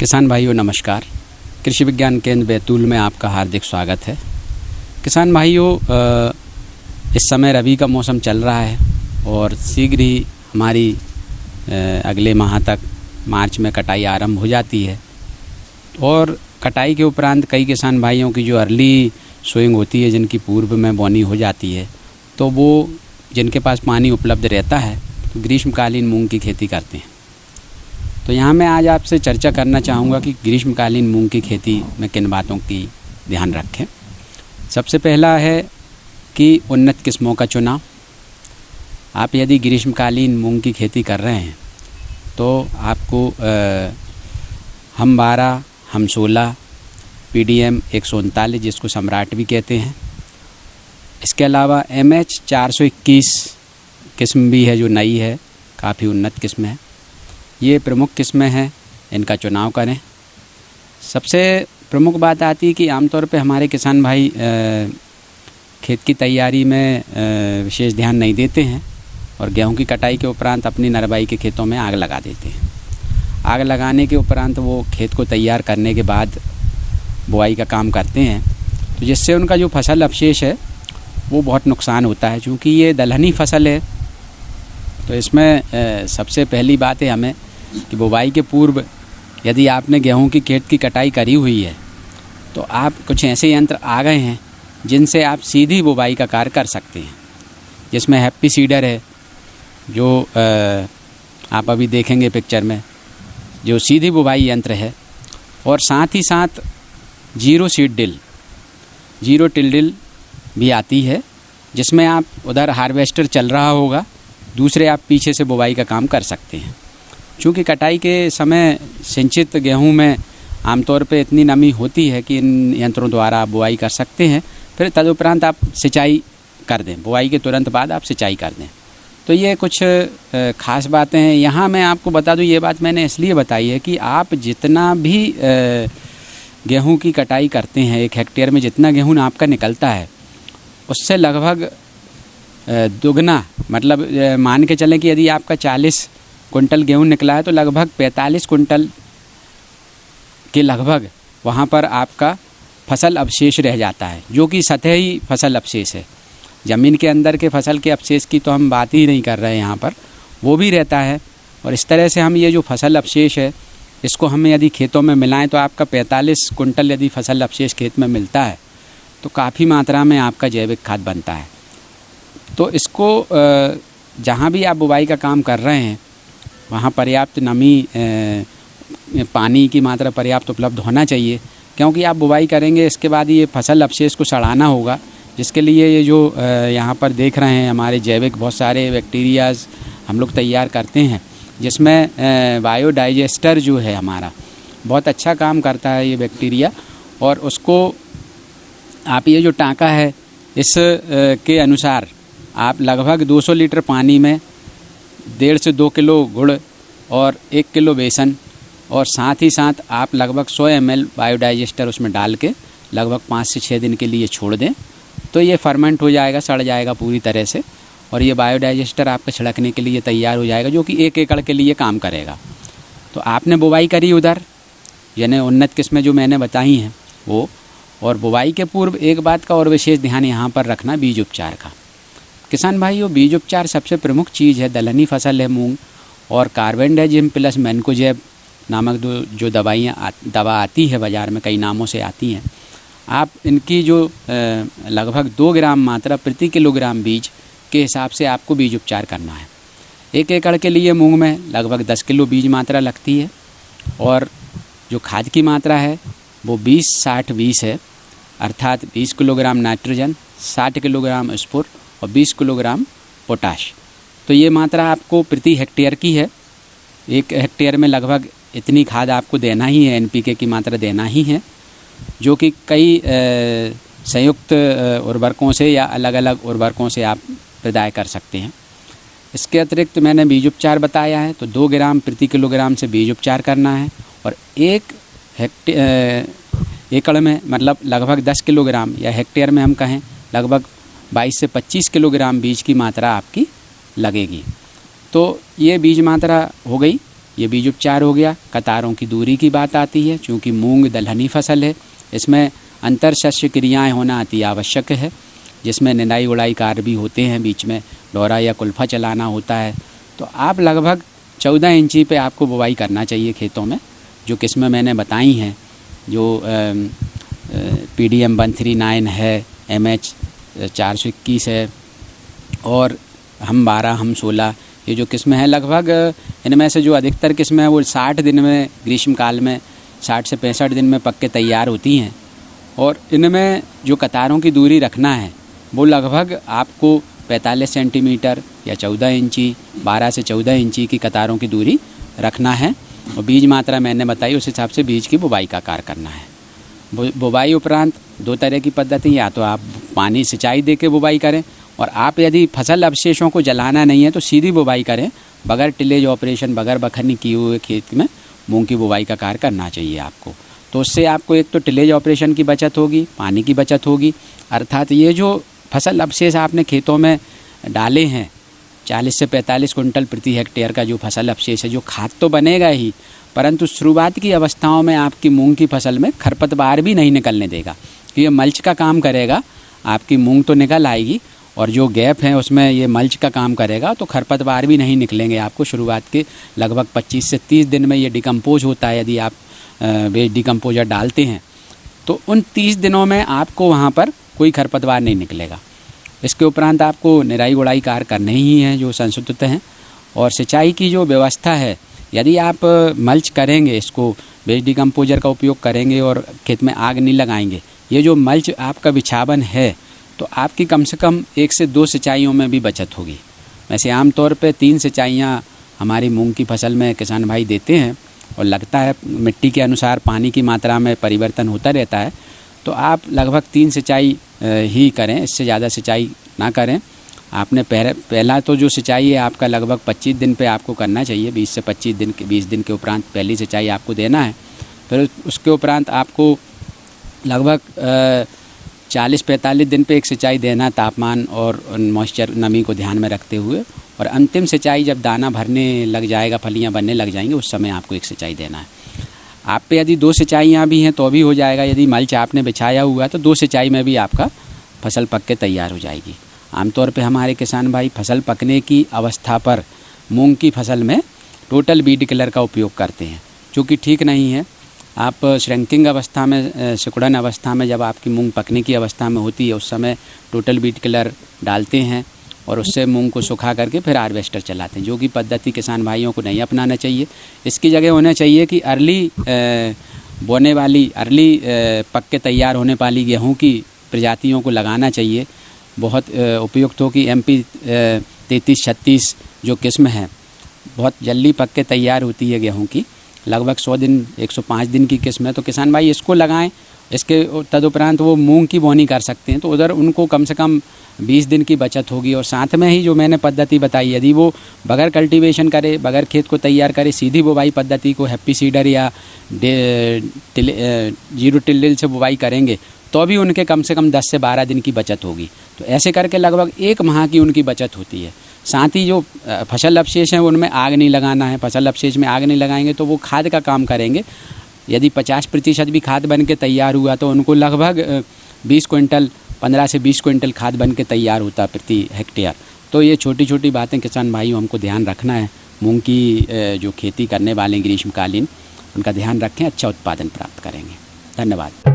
किसान भाइयों नमस्कार। कृषि विज्ञान केंद्र बैतूल में आपका हार्दिक स्वागत है। किसान भाइयों, इस समय रबी का मौसम चल रहा है और शीघ्र ही हमारी अगले माह तक मार्च में कटाई आरंभ हो जाती है और कटाई के उपरांत कई किसान भाइयों की जो अर्ली सोइंग होती है, जिनकी पूर्व में बोनी हो जाती है, तो वो जिनके पास पानी उपलब्ध रहता है तो ग्रीष्मकालीन मूंग की खेती करते हैं। तो यहाँ मैं आज आपसे चर्चा करना चाहूँगा कि ग्रीष्मकालीन मूंग की खेती में किन बातों की ध्यान रखें। सबसे पहला है कि उन्नत किस्मों का चुनाव। आप यदि ग्रीष्मकालीन मूंग की खेती कर रहे हैं तो आपको हम 12, हम 16, PDM 139 जिसको सम्राट भी कहते हैं, इसके अलावा MH 421 किस्म भी है जो नई है, काफ़ी उन्नत किस्म है। ये प्रमुख किस्में हैं, इनका चुनाव करें। सबसे प्रमुख बात आती है कि आमतौर पे हमारे किसान भाई खेत की तैयारी में विशेष ध्यान नहीं देते हैं और गेहूं की कटाई के उपरांत अपनी नरवाई के खेतों में आग लगा देते हैं। आग लगाने के उपरांत वो खेत को तैयार करने के बाद बुआई का काम करते हैं, तो जिससे उनका जो फसल अवशेष है वो बहुत नुकसान होता है। चूँकि ये दलहनी फसल है तो इसमें सबसे पहली बात है हमें कि बुवाई के पूर्व यदि आपने गेहूं की खेत की कटाई करी हुई है तो आप कुछ ऐसे यंत्र आ गए हैं जिनसे आप सीधी बुवाई का कार्य कर सकते हैं, जिसमें हैप्पी सीडर है जो आप अभी देखेंगे पिक्चर में, जो सीधी बुवाई यंत्र है, और साथ ही साथ zero seed drill, zero till drill भी आती है, जिसमें आप उधर हार्वेस्टर चल रहा होगा, दूसरे आप पीछे से बुवाई का काम कर सकते हैं। चूँकि कटाई के समय सिंचित गेहूं में आमतौर पे इतनी नमी होती है कि इन यंत्रों द्वारा आप बुवाई कर सकते हैं। फिर तदुपरांत आप सिंचाई कर दें, बुवाई के तुरंत बाद आप सिंचाई कर दें। तो ये कुछ ख़ास बातें हैं। यहाँ मैं आपको बता दूँ, ये बात मैंने इसलिए बताई है कि आप जितना भी गेहूं की कटाई करते हैं, 1 हेक्टेयर में जितना गेहूं आपका निकलता है उससे लगभग दुगना, मतलब मान के चलें कि यदि आपका 40 कुंटल गेहूं निकला है तो लगभग 45 कुंटल के लगभग वहाँ पर आपका फसल अवशेष रह जाता है, जो कि सतही फसल अवशेष है। ज़मीन के अंदर के फसल के अवशेष की तो हम बात ही नहीं कर रहे हैं यहाँ पर, वो भी रहता है। और इस तरह से हम ये जो फसल अवशेष है इसको हमें यदि खेतों में मिलाएं तो आपका 45 कुंटल यदि फसल अवशेष खेत में मिलता है तो काफ़ी मात्रा में आपका जैविक खाद बनता है। तो इसको जहाँ भी आप बुवाई का काम कर रहे हैं वहाँ पर्याप्त नमी, पानी की मात्रा पर्याप्त उपलब्ध होना चाहिए, क्योंकि आप बुवाई करेंगे इसके बाद ये फसल अवशेष को सड़ाना होगा, जिसके लिए ये जो यहाँ पर देख रहे हैं हमारे जैविक बहुत सारे बैक्टीरियाज हम लोग तैयार करते हैं, जिसमें बायोडाइजेस्टर जो है हमारा बहुत अच्छा काम करता है ये बैक्टीरिया। और उसको आप ये जो टाँका है इस के अनुसार आप लगभग 200 लीटर पानी में 1.5 से 2 किलो गुड़ और 1 किलो बेसन और साथ ही साथ आप लगभग 100 ml बायोडाइजेस्टर उसमें डाल के लगभग 5 से 6 दिन के लिए छोड़ दें, तो ये फर्मेंट हो जाएगा, सड़ जाएगा पूरी तरह से, और ये बायोडाइजेस्टर आपका छिड़कने के लिए तैयार हो जाएगा, जो कि 1 एकड़ के लिए काम करेगा। तो आपने बुवाई करी उधर, यानी उन्नत किस्में जो मैंने बताई हैं वो, और बुवाई के पूर्व एक बात का और विशेष ध्यान यहाँ पर रखना, बीज उपचार का। किसान भाइयों, बीज उपचार सबसे प्रमुख चीज़ है। दलहनी फसल है मूंग, और कार्बेंडाजिम प्लस मैनकोजेब नामक जो दवा आती है बाज़ार में, कई नामों से आती हैं, आप इनकी जो लगभग 2 ग्राम मात्रा प्रति किलोग्राम बीज के हिसाब से आपको बीज उपचार करना है। 1 एकड़ के लिए मूंग में लगभग 10 किलो बीज मात्रा लगती है, और जो खाद की मात्रा है वो 20-60-20 है, अर्थात 20 किलोग्राम नाइट्रोजन, 60 किलोग्राम स्फुर और 20 किलोग्राम पोटाश। तो ये मात्रा आपको प्रति हेक्टेयर की है। 1 हेक्टेयर में लगभग इतनी खाद आपको देना ही है, NPK की मात्रा देना ही है, जो कि कई संयुक्त उर्वरकों से या अलग अलग उर्वरकों से आप प्रदाय कर सकते हैं। इसके अतिरिक्त मैंने बीज उपचार बताया है, तो 2 ग्राम प्रति किलोग्राम से बीज उपचार करना है, और 1 एकड़ में मतलब लगभग 10 किलोग्राम, या हेक्टेयर में हम कहें लगभग 22 से 25 किलोग्राम बीज की मात्रा आपकी लगेगी। तो ये बीज मात्रा हो गई। ये बीज उपचार हो गया। कतारों की दूरी की बात आती है, चूँकि मूंग दलहनी फसल है, इसमें अंतर शस्य क्रियाएँ होना अति आवश्यक है, जिसमें निंदाई गुड़ाई कार्य भी होते हैं, बीच में डोरा या कुल्फा चलाना होता है। तो आप लगभग 14 इंची पे आपको बुवाई करना चाहिए खेतों में। जो किस्में मैंने बताई हैं, जो PDM 139 है, MH 421 है और हम 12 हम 16, ये जो किस्में हैं लगभग इनमें से जो अधिकतर किस्में हैं वो 60 दिन में, ग्रीष्मकाल में 60 से 65 दिन में पक के तैयार होती हैं। और इनमें जो कतारों की दूरी रखना है वो लगभग आपको 45 सेंटीमीटर या 14 इंची, 12 से 14 इंची की कतारों की दूरी रखना है। और बीज मात्रा मैंने बताई, उस हिसाब से बीज की बुवाई का कार्य करना है। बुवाई उपरांत 2 तरह की पद्धति, या तो आप पानी सिंचाई दे के बुवाई करें, और आप यदि फसल अवशेषों को जलाना नहीं है तो सीधी बुवाई करें, बगैर टिलेज ऑपरेशन, बगैर बखरनी किए हुए खेत में मूंग की बुवाई का कार्य करना चाहिए आपको। तो उससे आपको एक तो टिलेज ऑपरेशन की बचत होगी, पानी की बचत होगी, अर्थात ये जो फसल अवशेष आपने खेतों में डाले हैं 40 से 45 कुंटल प्रति हेक्टेयर का जो फसल अवशेष है, जो खाद तो बनेगा ही, परंतु शुरुआत की अवस्थाओं में आपकी मूंग की फसल में खरपतवार भी नहीं निकलने देगा। ये मल्च का काम करेगा, आपकी मूंग तो निकल आएगी और जो गैप है उसमें ये मल्च का काम करेगा, तो खरपतवार भी नहीं निकलेंगे आपको। शुरुआत के लगभग 25 से 30 दिन में ये डिकम्पोज होता है, यदि आप वेस्ट डिकम्पोजर डालते हैं तो उन 30 दिनों में आपको वहाँ पर कोई खरपतवार नहीं निकलेगा। इसके उपरांत आपको निराई गुड़ाई कार्य करने ही हैं जो संशोधित हैं। और सिंचाई की जो व्यवस्था है, यदि आप मल्च करेंगे, इसको वेस्ट डिकम्पोजर का उपयोग करेंगे और खेत में आग नहीं लगाएंगे, ये जो मल्च आपका बिछावन है, तो आपकी कम से कम 1 से 2 सिंचाइयों में भी बचत होगी। वैसे आमतौर पे 3 सिंचाइयाँ हमारी मूंग की फसल में किसान भाई देते हैं, और लगता है मिट्टी के अनुसार पानी की मात्रा में परिवर्तन होता रहता है, तो आप लगभग 3 सिंचाई ही करें, इससे ज़्यादा सिंचाई ना करें। आपने पहला तो जो सिंचाई है आपका लगभग 25 दिन पे आपको करना चाहिए, 20 से 20 दिन के उपरांत पहली सिंचाई आपको देना है। फिर उसके उपरांत आपको लगभग 40-45 दिन पे एक सिंचाई देना, तापमान और मॉइस्चर नमी को ध्यान में रखते हुए। और अंतिम सिंचाई जब दाना भरने लग जाएगा, फलियां बनने लग जाएंगी, उस समय आपको एक सिंचाई देना है। आप पे यदि 2 सिंचाइयाँ भी हैं तो भी हो जाएगा। यदि मल्च आपने बिछाया हुआ है तो 2 सिंचाई में भी आपका फसल पक के तैयार हो जाएगी। आमतौर पे हमारे किसान भाई फसल पकने की अवस्था पर मूंग की फसल में टोटल बीड किलर का उपयोग करते हैं, जो कि ठीक नहीं है। आप श्रिंकिंग अवस्था में, सिकुड़न अवस्था में, जब आपकी मूंग पकने की अवस्था में होती है, उस समय टोटल बीड किलर डालते हैं और उससे मूंग को सुखा करके फिर हार्वेस्टर चलाते हैं, जो कि पद्धति किसान भाइयों को नहीं अपनाना चाहिए। इसकी जगह होना चाहिए कि अर्ली बोने वाली, अर्ली पक के तैयार होने वाली गेहूं की प्रजातियों को लगाना चाहिए। बहुत उपयुक्त हो कि MP 3336 जो किस्म है, बहुत जल्दी पक के तैयार होती है गेहूं की, लगभग 100 दिन 105 दिन की किस्म है, तो किसान भाई इसको लगाएं। इसके तदुपरांत वो मूंग की बोनी कर सकते हैं, तो उधर उनको कम से कम 20 दिन की बचत होगी। और साथ में ही जो मैंने पद्धति बताई, यदि वो बगैर कल्टीवेशन करे, बगैर खेत को तैयार करे, सीधी बुवाई पद्धति को हैप्पी सीडर या 0 टिल से बुवाई करेंगे, तो भी उनके कम से कम 10 से 12 दिन की बचत होगी। तो ऐसे करके लगभग 1 माह की उनकी बचत होती है। साथ ही जो फसल अवशेष हैं उनमें आग नहीं लगाना है। फसल अवशेष में आग नहीं लगाएंगे तो वो खाद का काम करेंगे। यदि 50% भी खाद बन के तैयार हुआ तो उनको लगभग 20 क्विंटल, 15 से 20 क्विंटल खाद बन के तैयार होता प्रति हेक्टेयर। तो ये छोटी छोटी बातें किसान भाइयों हमको ध्यान रखना है। मूंग की जो खेती करने वाले ग्रीष्मकालीन, उनका ध्यान रखें, अच्छा उत्पादन प्राप्त करेंगे। धन्यवाद।